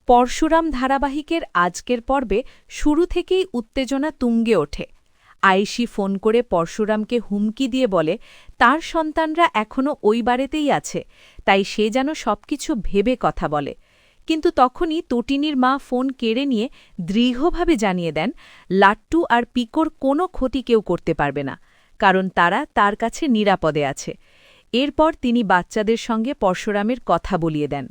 পরশুরাম ধারাবাহিকের আজকের পর্বে শুরু থেকেই উত্তেজনা তুঙ্গে ওঠে। আয়েশি ফোন করে পরশুরামকে হুমকি দিয়ে বলে তার সন্তানরা এখনও ওই বাড়িতেই আছে, তাই সে যেন সবকিছু ভেবে কথা বলে। কিন্তু তখনই তটিনীর মা ফোন কেড়ে নিয়ে দৃঢ়ভাবে জানিয়ে দেন লাট্টু আর পিকোর কোনো ক্ষতি কেউ করতে পারবে না, কারণ তারা তার কাছে নিরাপদে আছে। এরপর তিনি বাচ্চাদের সঙ্গে পরশুরামের কথা বলিয়ে দেন।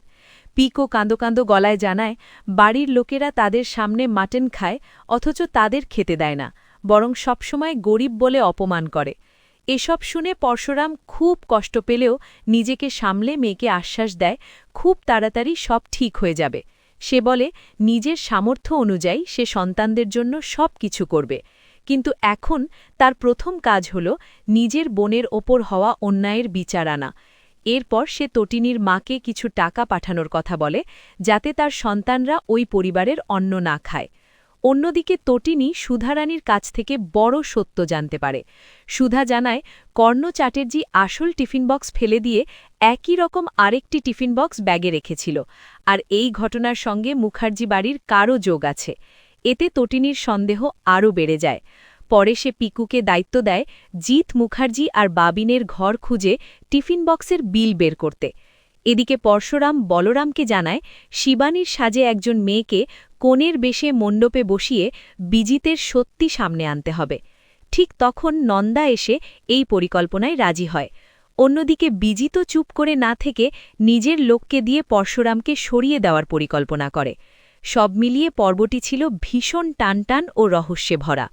পিকো কাঁদো কাঁদো গলায় জানায় বাড়ির লোকেরা তাদের সামনে মাটন খায়, অথচ তাদের খেতে দেয় না, বরং সবসময় গরিব বলে অপমান করে। এসব শুনে পরশুরাম খুব কষ্ট পেলেও নিজেকে সামলে মেয়েকে আশ্বাস দেয় খুব তাড়াতাড়ি সব ঠিক হয়ে যাবে। সে বলে নিজের সামর্থ্য অনুযায়ী সে সন্তানদের জন্য সব কিছু করবে, কিন্তু এখন তার প্রথম কাজ হল নিজের বোনের ওপর হওয়া অন্যায়ের বিচার আনা। এরপর সে তটিনীর মাকে কিছু টাকা পাঠানোর কথা বলে, যাতে তার সন্তানরা ওই পরিবারের অন্ন না খায়। অন্যদিকে তটিনী সুধারানীর কাছ থেকে বড় সত্য জানতে পারে। সুধা জানায় কর্ণ চ্যাটার্জি আসল টিফিন বক্স ফেলে দিয়ে একই রকম আরেকটি টিফিন বক্স ব্যাগে রেখেছিল, আর এই ঘটনার সঙ্গে মুখার্জি বাড়ির কারও যোগ আছে। এতে তটিনীর সন্দেহ আরও বেড়ে যায়। পরে সে পিকুকে দায়িত্ব দেয় জিৎ মুখার্জি আর বাবিনের ঘর খুঁজে টিফিন বক্সের বিল বের করতে। এদিকে পরশুরাম বলরামকে জানায় শিবানীর সাজে একজন মেয়েকে কনের বেশে মণ্ডপে বসিয়ে বিজিতের সত্যি সামনে আনতে হবে। ঠিক তখন নন্দা এসে এই পরিকল্পনায় রাজি হয়। অন্যদিকে বিজিত চুপ করে না থেকে নিজের লোককে দিয়ে পরশুরামকে সরিয়ে দেওয়ার পরিকল্পনা করে। সব মিলিয়ে পর্বটি ছিল ভীষণ টানটান ও রহস্যে ভরা।